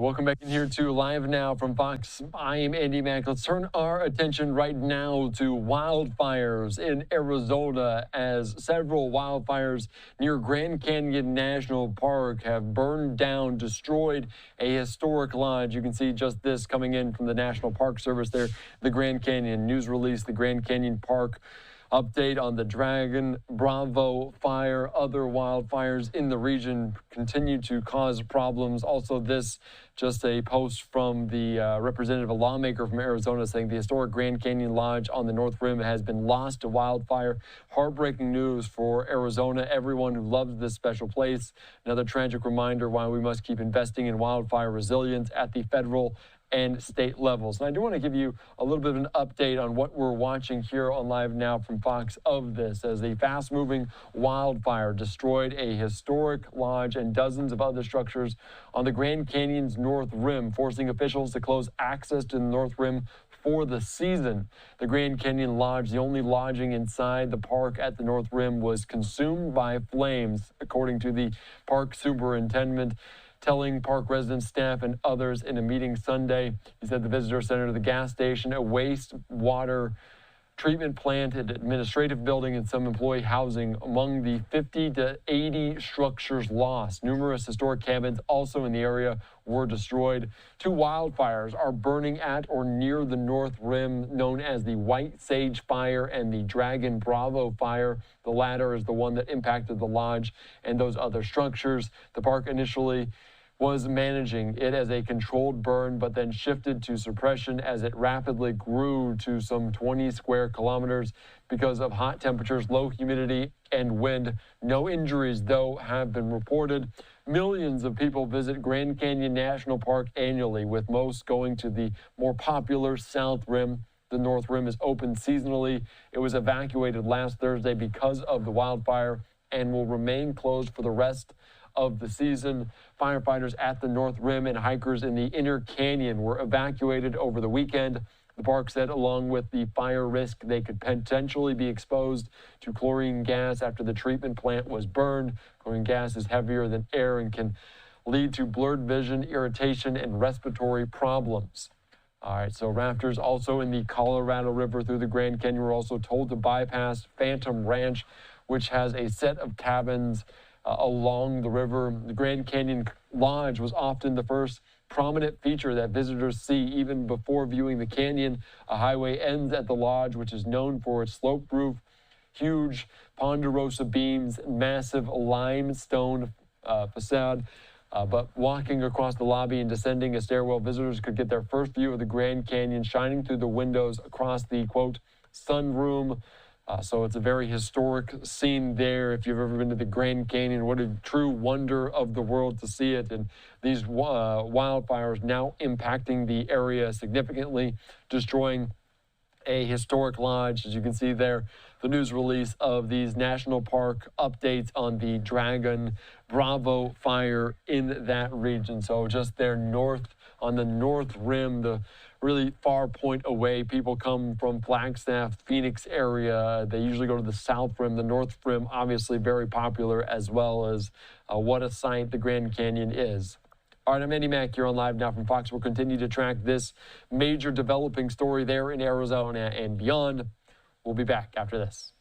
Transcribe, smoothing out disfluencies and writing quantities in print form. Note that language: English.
Welcome back in here to Live Now from Fox. I am Andy Mack. Let's turn our attention right now to wildfires in Arizona, as several wildfires near Grand Canyon National Park have burned down, destroyed a historic lodge. You can see just this coming in from the National Park Service there, the Grand Canyon news release, the Grand Canyon Park update on the Dragon Bravo fire. Other wildfires in the region continue to cause problems. Also, this just a post from the representative, a lawmaker from Arizona, saying the historic Grand Canyon Lodge on the North Rim has been lost to wildfire. Heartbreaking news for Arizona, everyone who loves this special place. Another tragic reminder why we must keep investing in wildfire resilience at the federal and state levels. And I do want to give you a little bit of an update on what we're watching here on Live Now from Fox of this, as a fast-moving wildfire destroyed a historic lodge and dozens of other structures on the Grand Canyon's North Rim, forcing officials to close access to the North Rim for the season. The Grand Canyon Lodge, the only lodging inside the park at the North Rim, was consumed by flames, according to the park superintendent, telling park residents, staff, and others in a meeting Sunday. He said the visitor center, the gas station, a wastewater treatment plant, an administrative building, and some employee housing among the 50 to 80 structures lost. Numerous historic cabins also in the area were destroyed. Two wildfires are burning at or near the North Rim, known as the White Sage Fire and the Dragon Bravo Fire. The latter is the one that impacted the lodge and those other structures. The park initially was managing it as a controlled burn, but then shifted to suppression as it rapidly grew to some 20 square kilometers because of hot temperatures, low humidity, and wind. No injuries, though, have been reported. Millions of people visit Grand Canyon National Park annually, with most going to the more popular South Rim. The North Rim is open seasonally. It was evacuated last Thursday because of the wildfire and will remain closed for the rest of the season. Firefighters at the North Rim and hikers in the Inner Canyon were evacuated over the weekend. The park said, along with the fire risk, they could potentially be exposed to chlorine gas after the treatment plant was burned. Chlorine gas is heavier than air and can lead to blurred vision, irritation, and respiratory problems. All right, so rafters also in the Colorado River through the Grand Canyon were also told to bypass Phantom Ranch, which has a set of cabins along the river. The Grand Canyon Lodge was often the first prominent feature that visitors see even before viewing the canyon. A highway ends at the lodge, which is known for its sloped roof, huge ponderosa beams, massive limestone facade. But walking across the lobby and descending a stairwell, visitors could get their first view of the Grand Canyon shining through the windows across the, quote, sunroom. So it's a very historic scene there. If you've ever been to the Grand Canyon, what a true wonder of the world to see it. And these wildfires now impacting the area significantly, destroying a historic lodge. As you can see there, the news release of these national park updates on the Dragon Bravo fire in that region. So just there north on the North Rim, the really far point away. People come from Flagstaff, Phoenix area. They usually go to the South Rim. The North Rim, obviously very popular, as well as what a sight the Grand Canyon is. All right, I'm Andy Mack here on Live Now from Fox. We'll continue to track this major developing story there in Arizona and beyond. We'll be back after this.